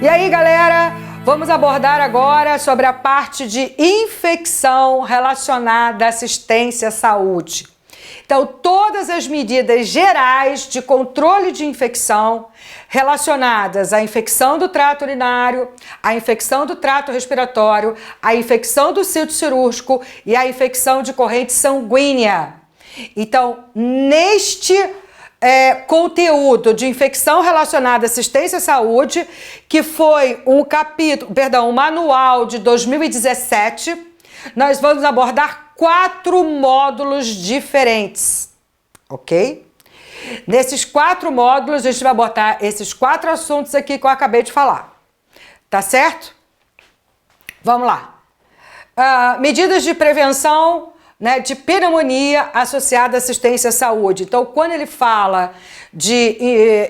E aí, galera, vamos abordar agora sobre a parte de infecção relacionada à assistência à saúde. Então, todas as medidas gerais de controle de infecção relacionadas à infecção do trato urinário, à infecção do trato respiratório, à infecção do sítio cirúrgico e à infecção de corrente sanguínea. Então, neste conteúdo de infecção relacionada à assistência à saúde, que foi um manual de 2017, nós vamos abordar 4 módulos diferentes, ok? Nesses 4 módulos, a gente vai abordar esses 4 assuntos aqui que eu acabei de falar, tá certo? Vamos lá. Medidas de prevenção, né, de pneumonia associada à assistência à saúde. Então, quando ele fala de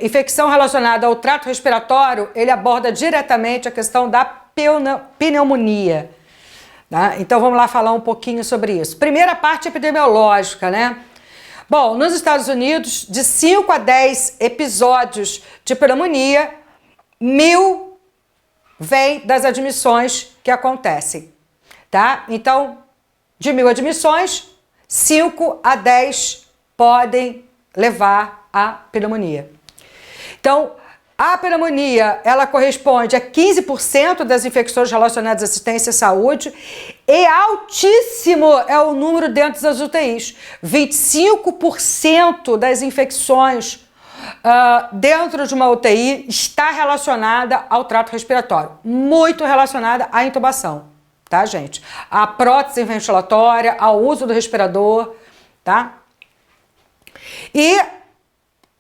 infecção relacionada ao trato respiratório, ele aborda diretamente a questão da pneumonia. Tá? Então, vamos lá falar um pouquinho sobre isso. Primeira parte epidemiológica, né? Bom, nos Estados Unidos, de 5 a 10 episódios de pneumonia, 1.000 vem das admissões que acontecem, tá? Então, de 1.000 admissões, 5 a 10 podem levar à pneumonia. Então, a pneumonia, ela corresponde a 15% das infecções relacionadas à assistência à saúde e altíssimo é o número dentro das UTIs. 25% das infecções dentro de uma UTI está relacionada ao trato respiratório, muito relacionada à intubação. Tá, gente? A prótese ventilatória, ao uso do respirador, tá? E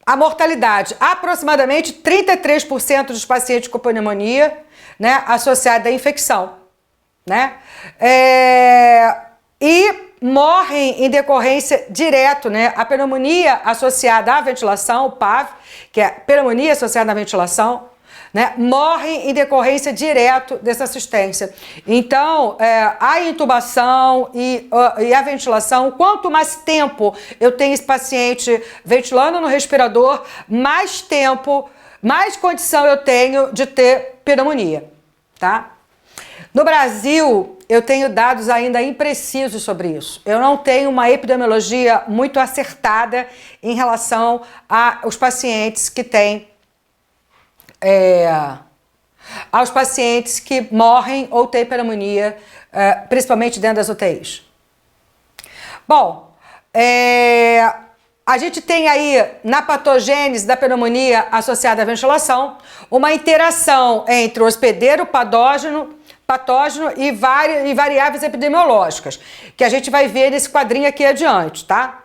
a mortalidade, aproximadamente 33% dos pacientes com pneumonia, né, associada à infecção, né? E morrem em decorrência direto, né? A pneumonia associada à ventilação, o PAV, que é pneumonia associada à ventilação, né, morrem em decorrência direto dessa assistência. Então, a intubação e a ventilação, quanto mais tempo eu tenho esse paciente ventilando no respirador, mais tempo, mais condição eu tenho de ter pneumonia, tá? No Brasil, eu tenho dados ainda imprecisos sobre isso. Eu não tenho uma epidemiologia muito acertada em relação aos pacientes que têm aos pacientes que morrem ou têm pneumonia, principalmente dentro das UTIs. Bom, a gente tem aí na patogênese da pneumonia associada à ventilação uma interação entre o hospedeiro, patógeno e variáveis epidemiológicas, que a gente vai ver nesse quadrinho aqui adiante, tá?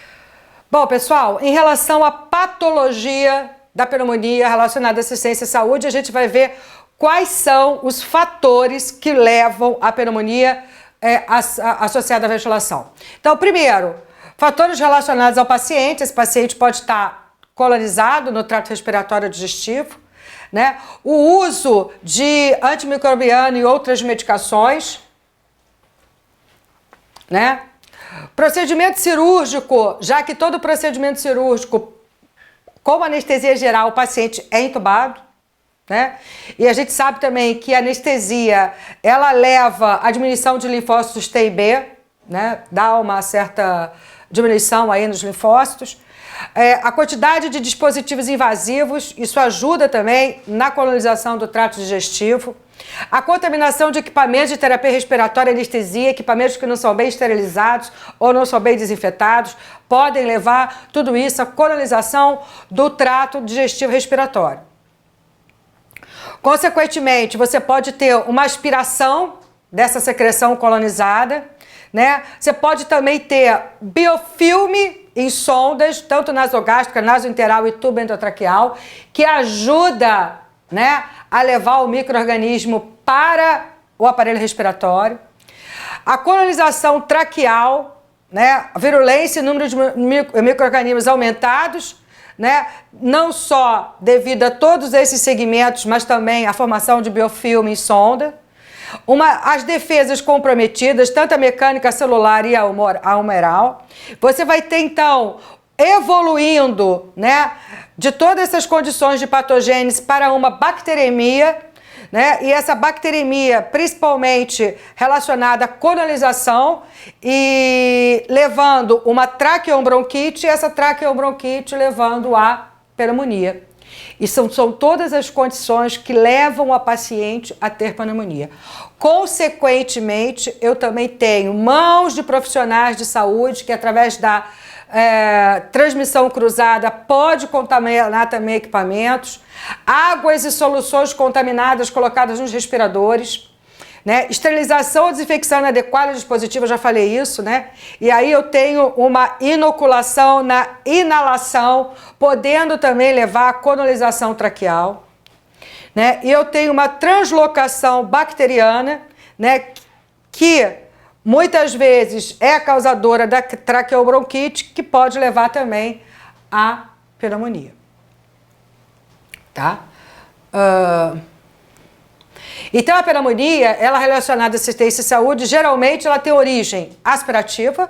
Bom, pessoal, em relação à patologia da pneumonia relacionada à assistência à saúde, a gente vai ver quais são os fatores que levam à pneumonia associada à ventilação. Então, primeiro, fatores relacionados ao paciente. Esse paciente pode estar colonizado no trato respiratório digestivo, né? O uso de antimicrobiano e outras medicações, né? Procedimento cirúrgico, já que todo procedimento cirúrgico com anestesia geral, o paciente é intubado, né? E a gente sabe também que a anestesia, ela leva à diminuição de linfócitos T e B, né? Dá uma certa diminuição aí nos linfócitos. A quantidade de dispositivos invasivos, isso ajuda também na colonização do trato digestivo. A contaminação de equipamentos de terapia respiratória e anestesia, equipamentos que não são bem esterilizados ou não são bem desinfetados, podem levar tudo isso à colonização do trato digestivo respiratório. Consequentemente, você pode ter uma aspiração dessa secreção colonizada, né? Você pode também ter biofilme em sondas, tanto nasogástrica, nasointeral e tubo endotraqueal, que ajuda, né, a levar o micro-organismo para o aparelho respiratório. A colonização traqueal, né, a virulência e número de micro-organismos aumentados, né, não só devido a todos esses segmentos, mas também a formação de biofilme em sonda. As defesas comprometidas, tanto a mecânica celular e a humoral. Você vai ter, então, evoluindo, né, de todas essas condições de patogênese para uma bacteremia, né? E essa bacteremia, principalmente relacionada à colonização e levando uma traqueobronquite, e essa traqueobronquite levando à pneumonia. E são todas as condições que levam a paciente a ter pneumonia. Consequentemente, eu também tenho mãos de profissionais de saúde que, através da transmissão cruzada, pode contaminar também equipamentos, águas e soluções contaminadas colocadas nos respiradores, né? Esterilização ou desinfecção inadequada do dispositivo, eu já falei isso, né? E aí eu tenho uma inoculação na inalação, podendo também levar à colonização traqueal, né? E eu tenho uma translocação bacteriana, né? Que muitas vezes é causadora da traqueobronquite, que pode levar também à pneumonia, tá? Então, a pneumonia, ela relacionada à assistência à saúde, geralmente ela tem origem aspirativa,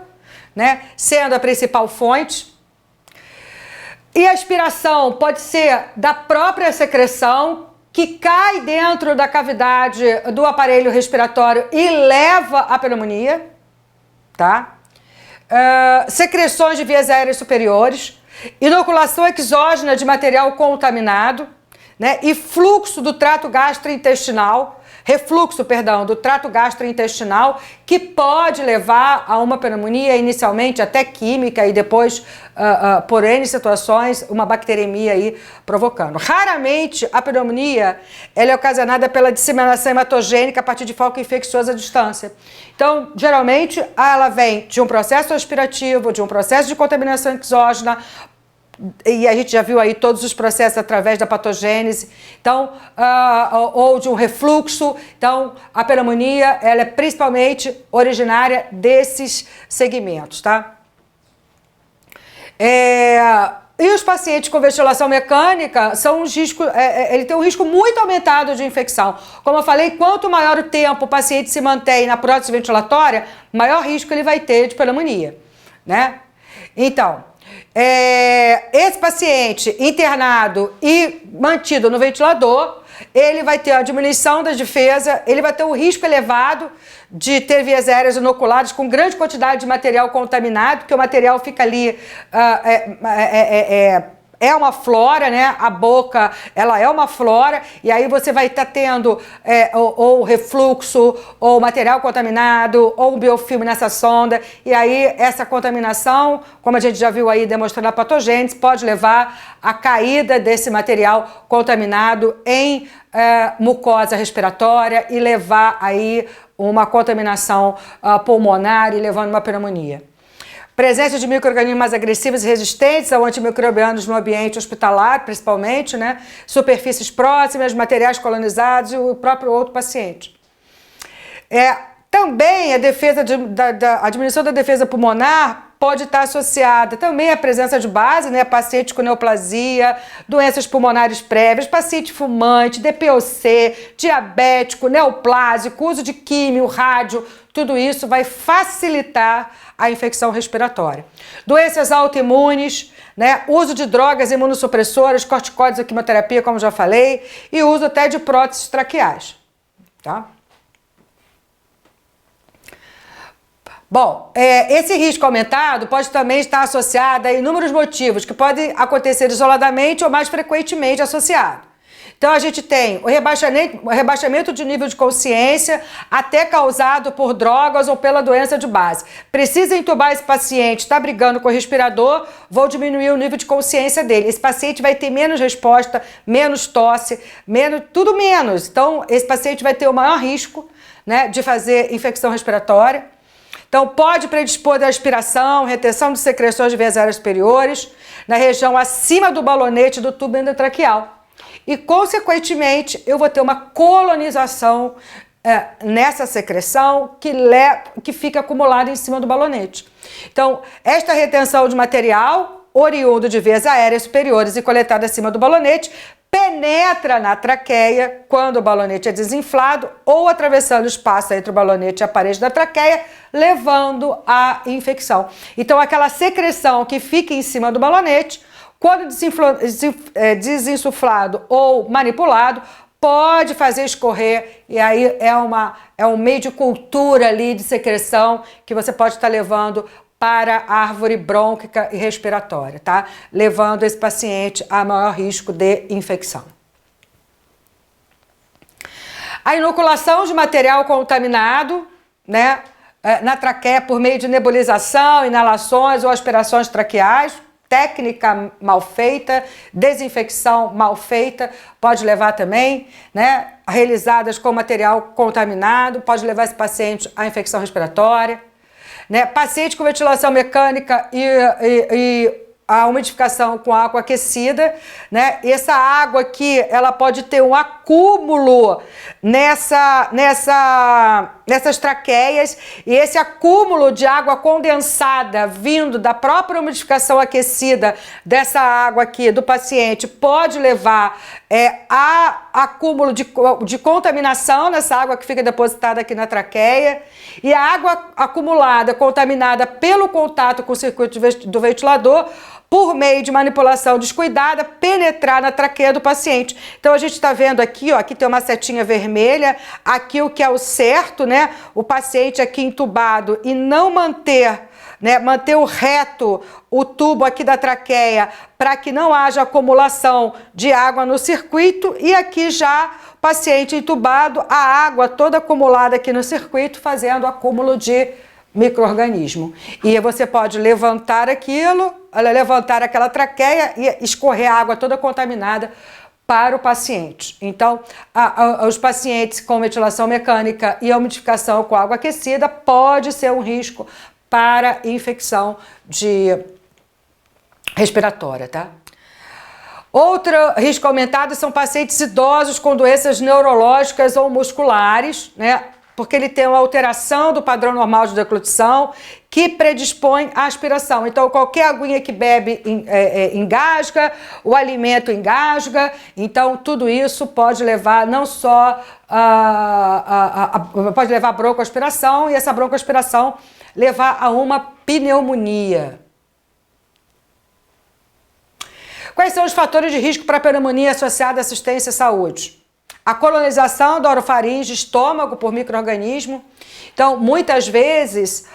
né, sendo a principal fonte. E a aspiração pode ser da própria secreção, que cai dentro da cavidade do aparelho respiratório e leva à pneumonia, tá? Secreções de vias aéreas superiores, inoculação exógena de material contaminado, né? E fluxo do trato gastrointestinal, refluxo, perdão, do trato gastrointestinal, que pode levar a uma pneumonia, inicialmente até química e depois, por N situações, uma bacteremia aí provocando. Raramente a pneumonia ela é ocasionada pela disseminação hematogênica a partir de foco infeccioso à distância. Então, geralmente, ela vem de um processo aspirativo, de um processo de contaminação exógena, e a gente já viu aí todos os processos através da patogênese, então, ou de um refluxo. Então, a pneumonia, ela é principalmente originária desses segmentos, tá? E os pacientes com ventilação mecânica são uns riscos, ele tem um risco muito aumentado de infecção. Como eu falei, quanto maior o tempo o paciente se mantém na prótese ventilatória, maior risco ele vai ter de pneumonia, né? Então, esse paciente internado e mantido no ventilador, ele vai ter a diminuição da defesa, ele vai ter um risco elevado de ter vias aéreas inoculadas com grande quantidade de material contaminado, porque o material fica ali, é uma flora, né? A boca, ela é uma flora, e aí você vai estar tendo ou refluxo, ou material contaminado, ou um biofilme nessa sonda, e aí essa contaminação, como a gente já viu aí demonstrando a patogênese, pode levar à caída desse material contaminado em mucosa respiratória e levar aí uma contaminação pulmonar e levando uma pneumonia. Presença de micro-organismos mais agressivos e resistentes ao antimicrobianos no ambiente hospitalar, principalmente, né? Superfícies próximas, materiais colonizados e o próprio outro paciente. Também a a diminuição da defesa pulmonar pode estar associada também à presença de base, né? Paciente com neoplasia, doenças pulmonares prévias, paciente fumante, DPOC, diabético, neoplásico, uso de químio, rádio, tudo isso vai facilitar a infecção respiratória. Doenças autoimunes, né? Uso de drogas imunossupressoras, corticóides ou quimioterapia, como já falei, e uso até de próteses traqueais, tá? Bom, esse risco aumentado pode também estar associado a inúmeros motivos que podem acontecer isoladamente ou mais frequentemente associado. Então, a gente tem o rebaixamento de nível de consciência, até causado por drogas ou pela doença de base. Precisa entubar esse paciente, está brigando com o respirador, vou diminuir o nível de consciência dele. Esse paciente vai ter menos resposta, menos tosse, tudo menos. Então, esse paciente vai ter o maior risco, né, de fazer infecção respiratória. Então, pode predispor da aspiração, retenção de secreções de vias aéreas superiores, na região acima do balonete do tubo endotraqueal. E, consequentemente, eu vou ter uma colonização nessa secreção que fica acumulada em cima do balonete. Então, esta retenção de material oriundo de vias aéreas superiores e coletado acima do balonete penetra na traqueia quando o balonete é desinflado ou atravessando o espaço entre o balonete e a parede da traqueia, levando à infecção. Então, aquela secreção que fica em cima do balonete, quando desinsuflado ou manipulado, pode fazer escorrer, e aí é um meio de cultura ali de secreção que você pode estar levando para a árvore brônquica e respiratória, tá? Levando esse paciente a maior risco de infecção. A inoculação de material contaminado, né, na traqueia por meio de nebulização, inalações ou aspirações traqueais, técnica mal feita, desinfecção mal feita, pode levar também, né, realizadas com material contaminado, pode levar esse paciente à infecção respiratória. Né? Paciente com ventilação mecânica e a umidificação com água aquecida, né? Essa água aqui, ela pode ter um acúmulo nessas traqueias, e esse acúmulo de água condensada vindo da própria umidificação aquecida dessa água aqui do paciente pode levar a acúmulo de contaminação nessa água que fica depositada aqui na traqueia, e a água acumulada, contaminada pelo contato com o circuito do ventilador, por meio de manipulação descuidada, penetrar na traqueia do paciente. Então a gente está vendo aqui, ó, aqui tem uma setinha vermelha, aqui o que é o certo, né? O paciente aqui entubado e não manter o reto, o tubo aqui da traqueia, para que não haja acumulação de água no circuito, e aqui já o paciente entubado, a água toda acumulada aqui no circuito, fazendo acúmulo de micro-organismo. E você pode levantar levantar aquela traqueia e escorrer a água toda contaminada para o paciente. Então, os pacientes com ventilação mecânica e a umidificação com água aquecida pode ser um risco para infecção respiratória, tá? Outro risco aumentado são pacientes idosos com doenças neurológicas ou musculares, né? Porque ele tem uma alteração do padrão normal de deglutição que predispõe à aspiração. Então, qualquer aguinha que bebe engasga, o alimento engasga. Então, tudo isso pode levar não só pode levar a broncoaspiração, e essa broncoaspiração levar a uma pneumonia. Quais são os fatores de risco para a pneumonia associada à assistência à saúde? A colonização da orofaringe, estômago, por micro-organismo. Então, muitas vezes,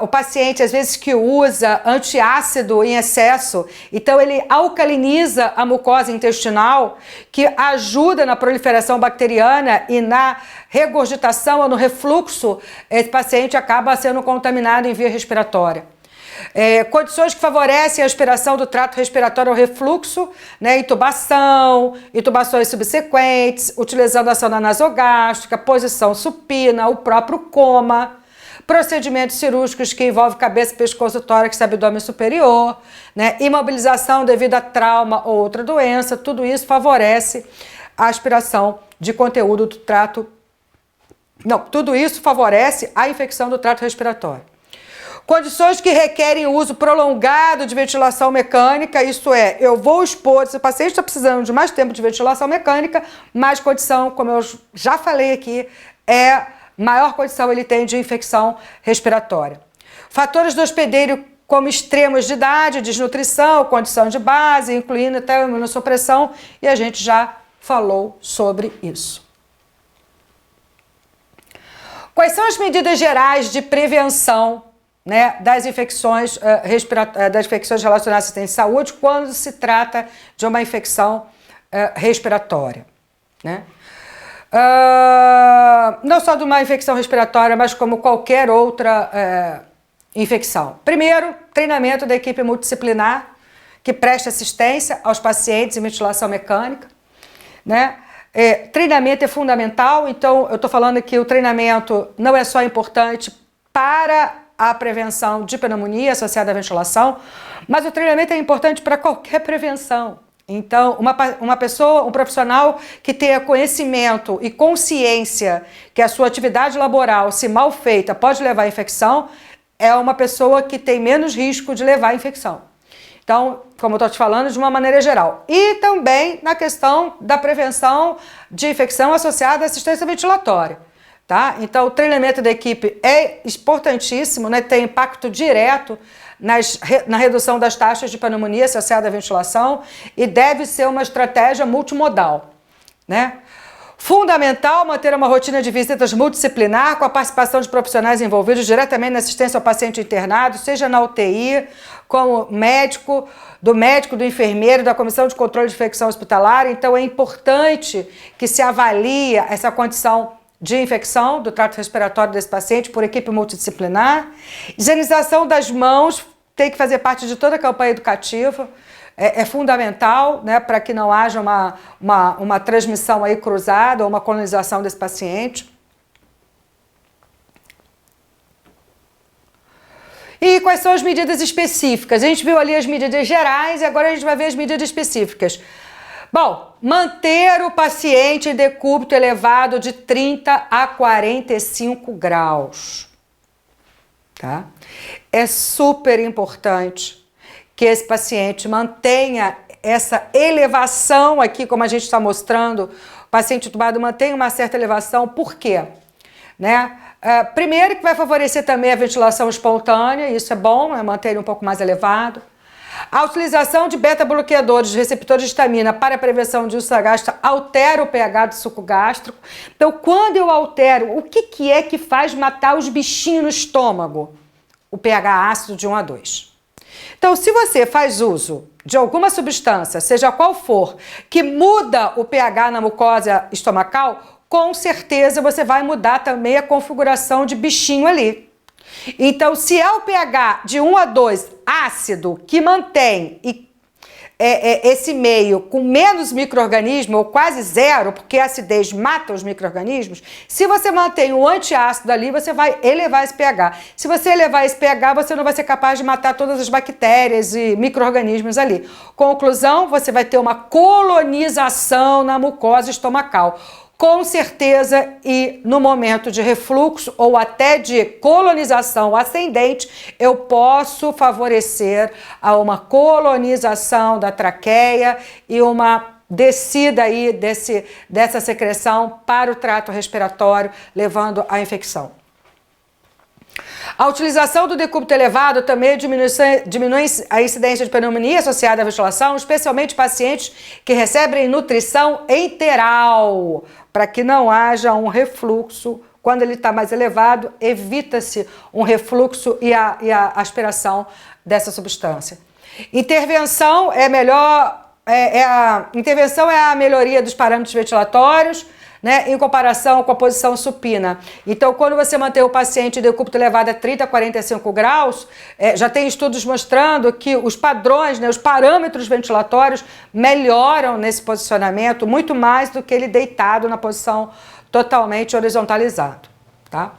o paciente, às vezes, que usa antiácido em excesso, então ele alcaliniza a mucosa intestinal, que ajuda na proliferação bacteriana e na regurgitação ou no refluxo. Esse paciente acaba sendo contaminado em via respiratória. Condições que favorecem a aspiração do trato respiratório ao refluxo, né? Intubações subsequentes, utilizando a sonda nasogástrica, posição supina, o próprio coma, procedimentos cirúrgicos que envolvem cabeça, pescoço, tórax e abdômen superior, né? Imobilização devido a trauma ou outra doença, tudo isso favorece a aspiração de conteúdo do trato. Não, tudo isso favorece a infecção do trato respiratório. Condições que requerem o uso prolongado de ventilação mecânica, isso é, eu vou expor, se o paciente está precisando de mais tempo de ventilação mecânica, mais condição, como eu já falei aqui, maior condição ele tem de infecção respiratória. Fatores do hospedeiro como extremos de idade, desnutrição, condição de base, incluindo até a imunossupressão, e a gente já falou sobre isso. Quais são as medidas gerais de prevenção, né, das infecções relacionadas à assistência à saúde quando se trata de uma infecção respiratória, né? Não só de uma infecção respiratória, mas como qualquer outra infecção. Primeiro, treinamento da equipe multidisciplinar que presta assistência aos pacientes em ventilação mecânica, né? Treinamento é fundamental, então eu estou falando que o treinamento não é só importante para a prevenção de pneumonia associada à ventilação, mas o treinamento é importante para qualquer prevenção. Então, uma pessoa, um profissional que tenha conhecimento e consciência que a sua atividade laboral, se mal feita, pode levar à infecção, é uma pessoa que tem menos risco de levar à infecção. Então, como eu estou te falando, de uma maneira geral. E também na questão da prevenção de infecção associada à assistência ventilatória. Tá? Então, o treinamento da equipe é importantíssimo, né? Tem impacto direto na redução das taxas de pneumonia associada à ventilação, e deve ser uma estratégia multimodal, né? Fundamental manter uma rotina de visitas multidisciplinar com a participação de profissionais envolvidos diretamente na assistência ao paciente internado, seja na UTI, como médico, do enfermeiro, da comissão de controle de infecção hospitalar. Então é importante que se avalie essa condição de infecção do trato respiratório desse paciente por equipe multidisciplinar. Higienização das mãos tem que fazer parte de toda a campanha educativa. É fundamental, né, para que não haja uma transmissão aí cruzada ou uma colonização desse paciente. E quais são as medidas específicas? A gente viu ali as medidas gerais e agora a gente vai ver as medidas específicas. Bom, manter o paciente em decúbito elevado de 30 a 45 graus. Tá? É super importante que esse paciente mantenha essa elevação aqui, como a gente está mostrando, o paciente entubado mantenha uma certa elevação. Por quê? Né? Primeiro que vai favorecer também a ventilação espontânea, isso é bom, né? Manter ele um pouco mais elevado. A utilização de beta-bloqueadores de receptores de histamina para a prevenção de úlcera gástrica altera o pH do suco gástrico. Então, quando eu altero, o que é que faz matar os bichinhos no estômago? O pH ácido de 1 a 2. Então, se você faz uso de alguma substância, seja qual for, que muda o pH na mucosa estomacal, com certeza você vai mudar também a configuração de bichinho ali. Então, se é o pH de 1 a 2 ácido, que mantém esse meio com menos micro-organismo, ou quase zero, porque a acidez mata os micro-organismos, se você mantém o antiácido ali, você vai elevar esse pH. Se você elevar esse pH, você não vai ser capaz de matar todas as bactérias e micro-organismos ali. Conclusão, você vai ter uma colonização na mucosa estomacal. Com certeza, e no momento de refluxo ou até de colonização ascendente, eu posso favorecer a uma colonização da traqueia e uma descida aí dessa secreção para o trato respiratório, levando à infecção. A utilização do decúbito elevado também diminui a incidência de pneumonia associada à ventilação, especialmente pacientes que recebem nutrição enteral, para que não haja um refluxo. Quando ele está mais elevado, evita-se um refluxo e a aspiração dessa substância. Intervenção é a melhoria dos parâmetros ventilatórios, né, em comparação com a posição supina. Então, quando você mantém o paciente em decúbito elevado a 30 a 45 graus, já tem estudos mostrando que os padrões, né, os parâmetros ventilatórios melhoram nesse posicionamento muito mais do que ele deitado na posição totalmente horizontalizado. Tá?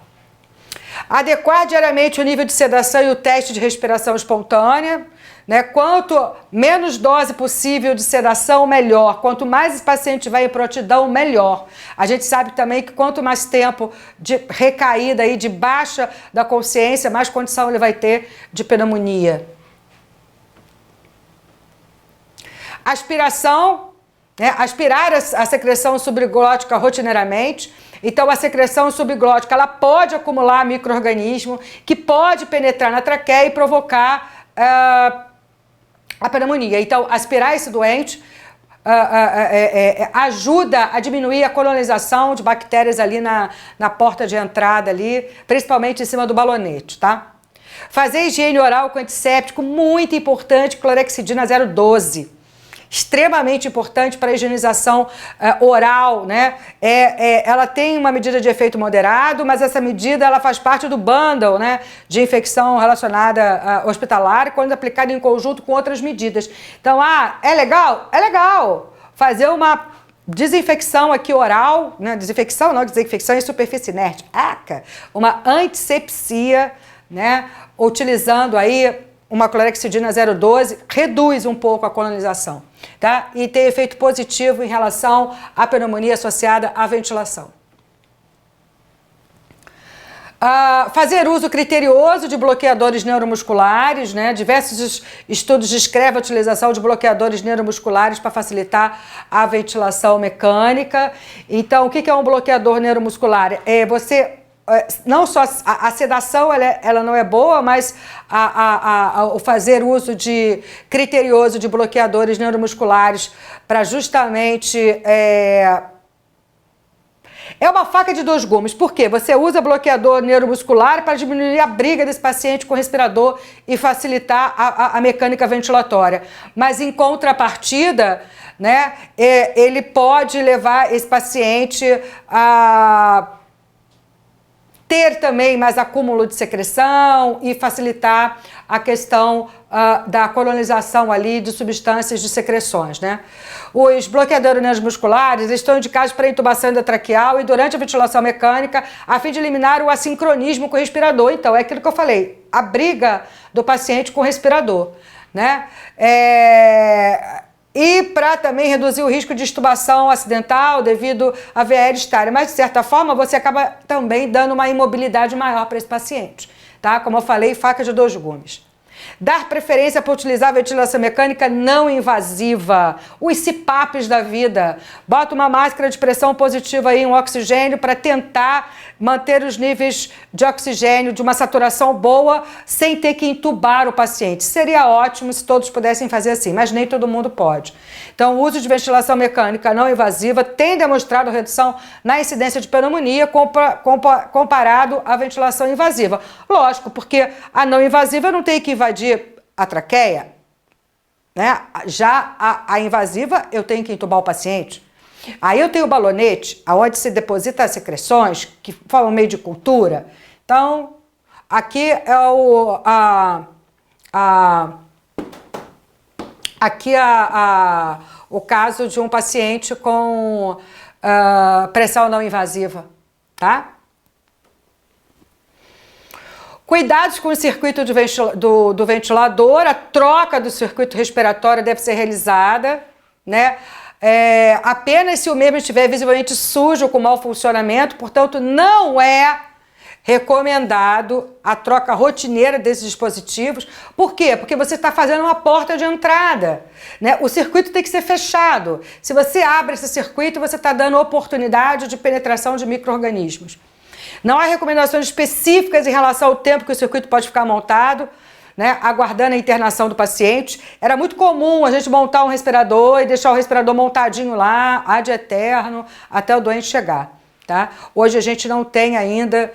Adequar diariamente o nível de sedação e o teste de respiração espontânea. Né? Quanto menos dose possível de sedação, melhor. Quanto mais esse paciente vai em prontidão, melhor. A gente sabe também que quanto mais tempo de recaída, aí, de baixa da consciência, mais condição ele vai ter de pneumonia. Aspiração, né? Aspirar a secreção subglótica rotineiramente. Então, a secreção subglótica ela pode acumular micro-organismo que pode penetrar na traqueia e provocar a pneumonia. Então, aspirar esse doente ajuda a diminuir a colonização de bactérias ali na porta de entrada ali, principalmente em cima do balonete, tá? Fazer higiene oral com antisséptico, muito importante, clorexidina 0,12. Extremamente importante para a higienização oral, né? Ela tem uma medida de efeito moderado, mas essa medida ela faz parte do bundle, né, de infecção relacionada hospitalar, quando aplicada em conjunto com outras medidas. Então, é legal? É legal fazer uma desinfecção aqui oral, né? Desinfecção não, desinfecção em superfície inerte. Uma antisepsia, né? Utilizando aí uma clorexidina 0,12 reduz um pouco a colonização, tá? E tem efeito positivo em relação à pneumonia associada à ventilação. Fazer uso criterioso de bloqueadores neuromusculares, né? Diversos estudos descrevem a utilização de bloqueadores neuromusculares para facilitar a ventilação mecânica. Então, o que é um bloqueador neuromuscular? Não só a sedação ela não é boa, mas o fazer uso criterioso de bloqueadores neuromusculares para justamente uma faca de dois gumes. Por quê? Você usa bloqueador neuromuscular para diminuir a briga desse paciente com o respirador e facilitar a mecânica ventilatória. Mas, em contrapartida, né, ele pode levar esse paciente a ter também mais acúmulo de secreção e facilitar a questão da colonização ali de substâncias de secreções, né? Os bloqueadores neuromusculares estão indicados para intubação endotraqueal e durante a ventilação mecânica, a fim de eliminar o assincronismo com o respirador. Então, é aquilo que eu falei, a briga do paciente com o respirador, né? E para também reduzir o risco de extubação acidental devido à via aérea estária. Mas, de certa forma, você acaba também dando uma imobilidade maior para esse paciente, tá? Como eu falei, faca de dois gumes. Dar preferência para utilizar a ventilação mecânica não invasiva. Os CPAPs da vida. Bota uma máscara de pressão positiva aí, um oxigênio, para tentar manter os níveis de oxigênio, de uma saturação boa, sem ter que entubar o paciente. Seria ótimo se todos pudessem fazer assim, mas nem todo mundo pode. Então, o uso de ventilação mecânica não invasiva tem demonstrado redução na incidência de pneumonia comparado à ventilação invasiva. Lógico, porque a não invasiva não tem que invadir a traqueia, né? Já a invasiva, eu tenho que entubar o paciente. Aí eu tenho o balonete, onde se deposita as secreções, que formam meio de cultura. Então, aqui é o caso de um paciente com pressão não invasiva, tá? Cuidados com o circuito do ventilador, a troca do circuito respiratório deve ser realizada, né? Apenas se o mesmo estiver visivelmente sujo com mau funcionamento, portanto, não é recomendado a troca rotineira desses dispositivos. Por quê? Porque você está fazendo uma porta de entrada, né? O circuito tem que ser fechado. Se você abre esse circuito, você está dando oportunidade de penetração de micro-organismos. Não há recomendações específicas em relação ao tempo que o circuito pode ficar montado, né, aguardando a internação do paciente. Era muito comum a gente montar um respirador e deixar o respirador montadinho lá, ad eterno, até o doente chegar. Tá? Hoje a gente não tem ainda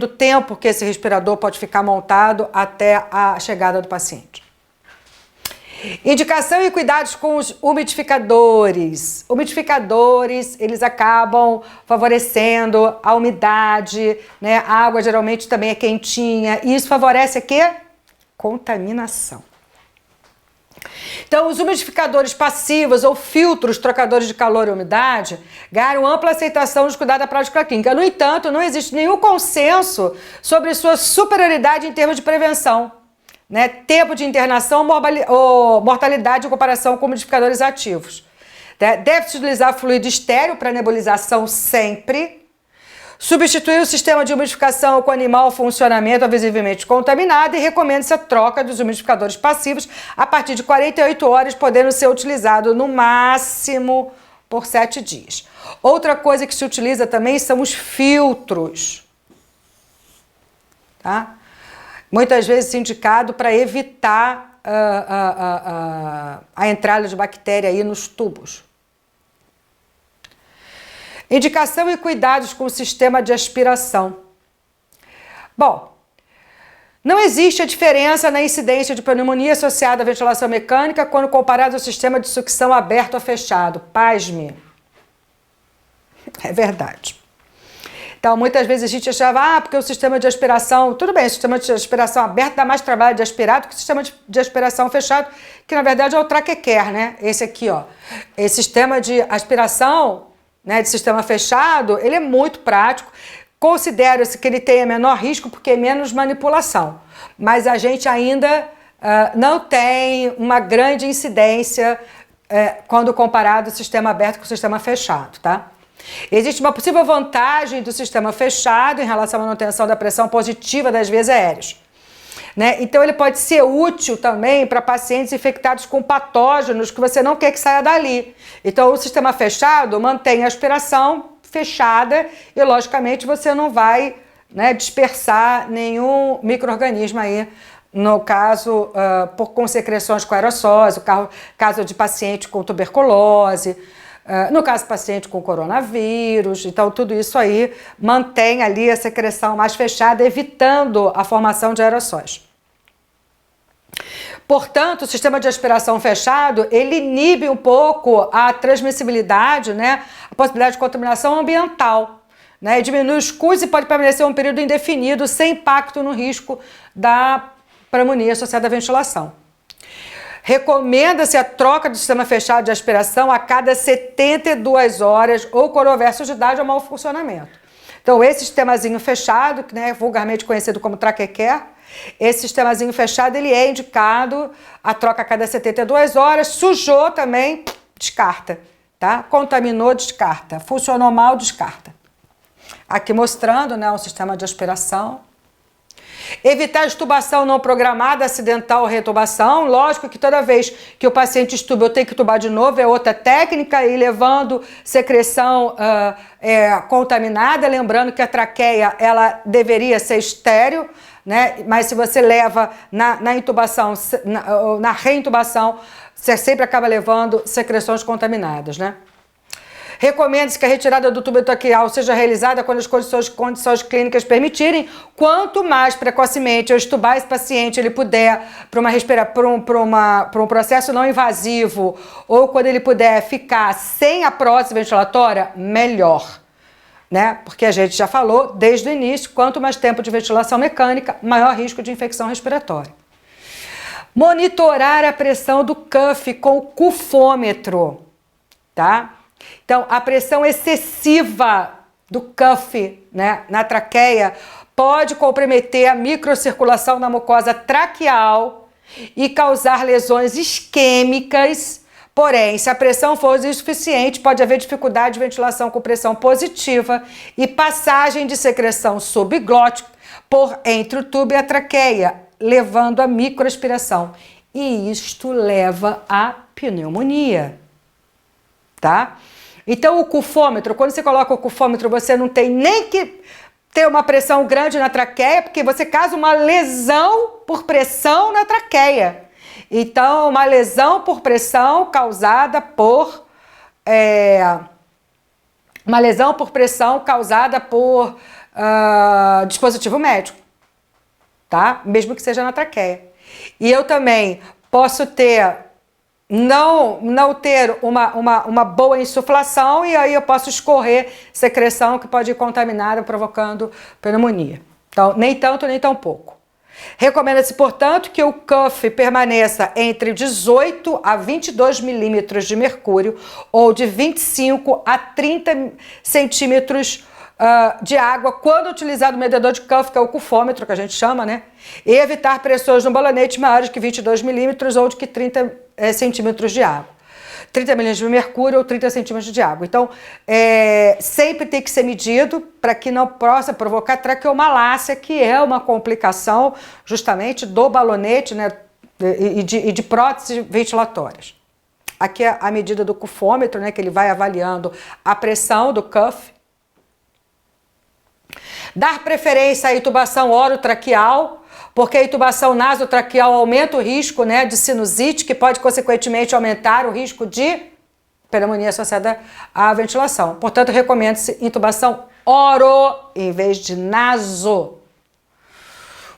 o tempo que esse respirador pode ficar montado até a chegada do paciente. Indicação e cuidados com os umidificadores. Umidificadores, eles acabam favorecendo a umidade, né? A água geralmente também é quentinha e isso favorece a quê? Contaminação. Então, os umidificadores passivos ou filtros trocadores de calor e umidade ganharam ampla aceitação nos cuidados da prática clínica. No entanto, não existe nenhum consenso sobre sua superioridade em termos de prevenção, né? Tempo de internação ou mortalidade em comparação com umidificadores ativos. Deve-se utilizar fluido estéreo para nebulização sempre. Substituir o sistema de umidificação com animal funcionamento visivelmente contaminado e recomenda-se a troca dos umidificadores passivos a partir de 48 horas, podendo ser utilizado no máximo por 7 dias. Outra coisa que se utiliza também são os filtros, tá? Muitas vezes indicado para evitar a entrada de bactéria aí nos tubos. Indicação e cuidados com o sistema de aspiração. Bom, não existe a diferença na incidência de pneumonia associada à ventilação mecânica quando comparado ao sistema de sucção aberto ou fechado. Pasme. É verdade. Então, muitas vezes a gente achava, porque o sistema de aspiração, tudo bem, o sistema de aspiração aberto dá mais trabalho de aspirar do que o sistema de aspiração fechado, que na verdade é o traquequer, né? Esse aqui, ó. Esse sistema de aspiração, né, de sistema fechado, ele é muito prático. Considera-se que ele tem menor risco porque é menos manipulação. Mas a gente ainda não tem uma grande incidência quando comparado o sistema aberto com o sistema fechado, tá? Existe uma possível vantagem do sistema fechado em relação à manutenção da pressão positiva das vias aéreas, né? Então ele pode ser útil também para pacientes infectados com patógenos que você não quer que saia dali. Então o sistema fechado mantém a aspiração fechada e logicamente você não vai, né, dispersar nenhum micro-organismo aí, no caso por consecreções com aerossóis, caso de paciente com tuberculose, no caso do paciente com coronavírus. Então, tudo isso aí mantém ali a secreção mais fechada, evitando a formação de aerossóis. Portanto, o sistema de aspiração fechado, ele inibe um pouco a transmissibilidade, né, a possibilidade de contaminação ambiental, né, diminui os custos e pode permanecer um período indefinido sem impacto no risco da pneumonia associada à ventilação. Recomenda-se a troca do sistema fechado de aspiração a cada 72 horas ou quando houver sujidade ou mau funcionamento. Então, esse sistemazinho fechado, né, vulgarmente conhecido como traquequer, esse sistemazinho fechado, ele é indicado a troca a cada 72 horas, sujou também, descarta, tá? Contaminou, descarta, funcionou mal, descarta. Aqui mostrando, né, um sistema de aspiração. Evitar extubação não programada, acidental ou retubação. Lógico que toda vez que o paciente estuba, eu tenho que tubar de novo, é outra técnica, e levando secreção contaminada. Lembrando que a traqueia, ela deveria ser estéril, né? Mas se você leva na intubação, na reintubação, você sempre acaba levando secreções contaminadas, né? Recomenda-se que a retirada do tubo traqueal seja realizada quando as condições clínicas permitirem. Quanto mais precocemente eu extubar esse paciente, ele puder para um processo não invasivo, ou quando ele puder ficar sem a prótese ventilatória, melhor. Né? Porque a gente já falou desde o início, quanto mais tempo de ventilação mecânica, maior risco de infecção respiratória. Monitorar a pressão do cuff com o cufômetro, tá? Então, a pressão excessiva do cuff, né, na traqueia pode comprometer a microcirculação na mucosa traqueal e causar lesões isquêmicas. Porém, se a pressão for insuficiente, pode haver dificuldade de ventilação com pressão positiva e passagem de secreção subglótica por entre o tubo e a traqueia, levando a microaspiração. E isto leva à pneumonia, tá? Então, o cufômetro, quando você coloca o cufômetro, você não tem nem que ter uma pressão grande na traqueia, porque você causa uma lesão por pressão na traqueia. Então, uma lesão por pressão causada por dispositivo médico, tá? Mesmo que seja na traqueia. E eu também posso ter não ter uma boa insuflação, e aí eu posso escorrer secreção que pode ir contaminada, provocando pneumonia. Então, nem tanto, nem tão pouco. Recomenda-se, portanto, que o cuff permaneça entre 18 a 22 milímetros de mercúrio ou de 25 a 30 centímetros de água quando utilizado o medidor de cuff, que é o cufômetro, que a gente chama, né? E evitar pressões no balonete maiores que 22 milímetros ou de que 30 centímetros de água. 30 milímetros de mercúrio ou 30 centímetros de água. Então, sempre tem que ser medido para que não possa provocar traqueomalácia, que é uma complicação justamente do balonete, né, e de próteses ventilatórias. Aqui é a medida do cufômetro, né, que ele vai avaliando a pressão do cuff. Dar preferência à intubação orotraqueal, porque a intubação nasotraqueal aumenta o risco, né, de sinusite, que pode, consequentemente, aumentar o risco de pneumonia associada à ventilação. Portanto, recomenda-se intubação oro em vez de naso.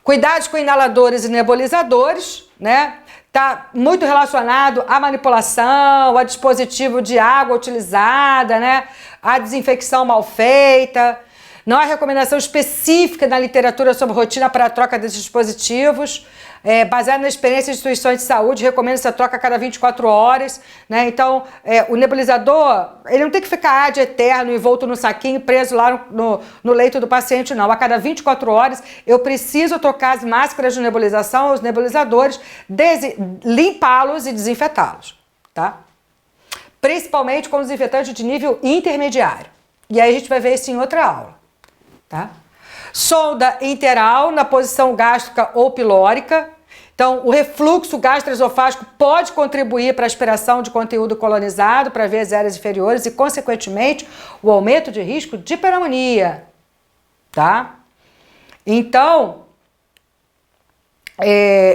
Cuidados com inaladores e nebulizadores, né? Está muito relacionado à manipulação, a dispositivo de água utilizada, né? A desinfecção mal feita. Não há recomendação específica na literatura sobre rotina para a troca desses dispositivos. Baseado na experiência de instituições de saúde, recomenda-se a troca a cada 24 horas. Né? Então, o nebulizador, ele não tem que ficar ad eterno, envolto no saquinho, preso lá no leito do paciente, não. A cada 24 horas, eu preciso trocar as máscaras de nebulização, os nebulizadores, limpá-los e desinfetá-los. Tá? Principalmente com desinfetante de nível intermediário. E aí a gente vai ver isso em outra aula. Tá? Sonda interal na posição gástrica ou pilórica. Então, o refluxo gastroesofágico pode contribuir para a aspiração de conteúdo colonizado para vias aéreas inferiores e, consequentemente, o aumento de risco de pneumonia. Tá? Então,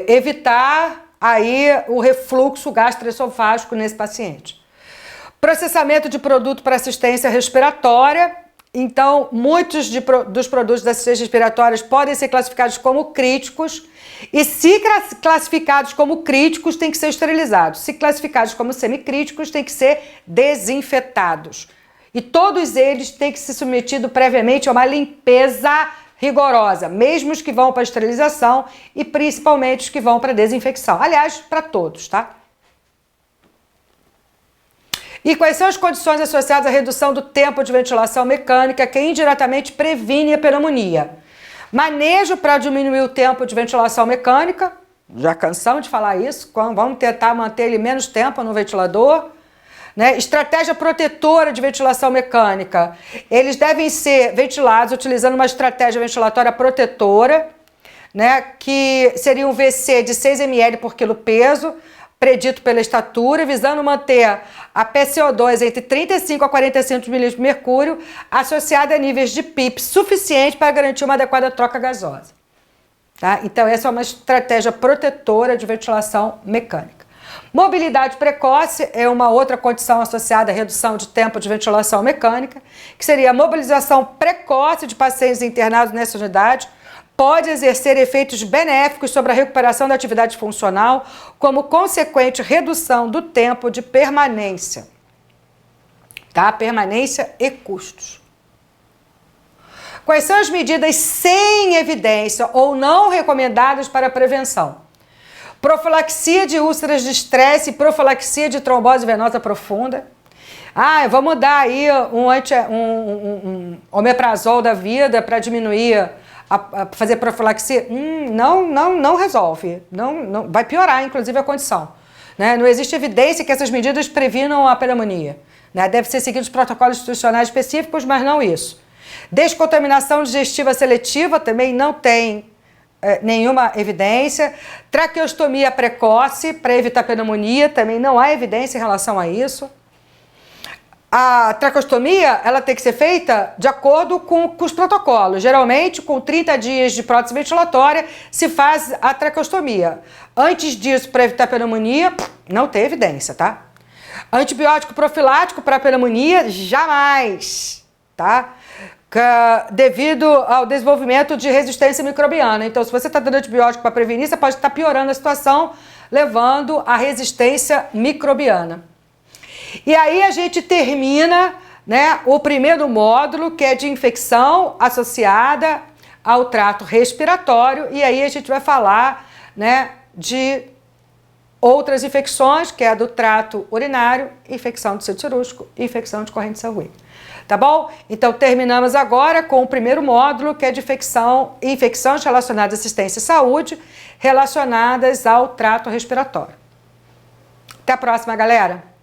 evitar aí o refluxo gastroesofágico nesse paciente. Processamento de produto para assistência respiratória. Então, muitos dos produtos da assistência respiratória podem ser classificados como críticos e, se classificados como críticos, têm que ser esterilizados. Se classificados como semicríticos, têm que ser desinfetados. E todos eles têm que ser submetidos previamente a uma limpeza rigorosa, mesmo os que vão para a esterilização e principalmente os que vão para a desinfecção. Aliás, para todos, tá? E quais são as condições associadas à redução do tempo de ventilação mecânica que indiretamente previne a pneumonia? Manejo para diminuir o tempo de ventilação mecânica, já cansamos de falar isso, vamos tentar manter ele menos tempo no ventilador. Né? Estratégia protetora de ventilação mecânica, eles devem ser ventilados utilizando uma estratégia ventilatória protetora, né? Que seria um VC de 6 ml por quilo peso, predito pela estatura, visando manter a PCO2 entre 35 a 45 milímetros de mercúrio, associada a níveis de PIP suficiente para garantir uma adequada troca gasosa. Tá? Então, essa é uma estratégia protetora de ventilação mecânica. Mobilidade precoce é uma outra condição associada à redução de tempo de ventilação mecânica, que seria a mobilização precoce de pacientes internados nessa unidade, pode exercer efeitos benéficos sobre a recuperação da atividade funcional, como consequente redução do tempo de permanência, tá? Permanência e custos. Quais são as medidas sem evidência ou não recomendadas para a prevenção? Profilaxia de úlceras de estresse e profilaxia de trombose venosa profunda. Ah, vamos dar aí um omeprazol da vida para diminuir, fazer profilaxia. Não resolve. Não, vai piorar, inclusive, a condição. Né? Não existe evidência que essas medidas previnam a pneumonia. Né? Deve ser seguidos protocolos institucionais específicos, mas não isso. Descontaminação digestiva seletiva também não tem nenhuma evidência. Traqueostomia precoce para evitar pneumonia, também não há evidência em relação a isso. A traqueostomia, ela tem que ser feita de acordo com os protocolos. Geralmente, com 30 dias de prótese ventilatória, se faz a traqueostomia. Antes disso, para evitar pneumonia, não tem evidência, tá? Antibiótico profilático para pneumonia, jamais, tá? Devido ao desenvolvimento de resistência microbiana. Então, se você está dando antibiótico para prevenir, você pode estar piorando a situação, levando à resistência microbiana. E aí a gente termina, né, o primeiro módulo, que é de infecção associada ao trato respiratório, e aí a gente vai falar, né, de outras infecções, que é a do trato urinário, infecção do centro cirúrgico e infecção de corrente sanguínea. Tá bom? Então, terminamos agora com o primeiro módulo, que é de infecções relacionadas à assistência e saúde, relacionadas ao trato respiratório. Até a próxima, galera!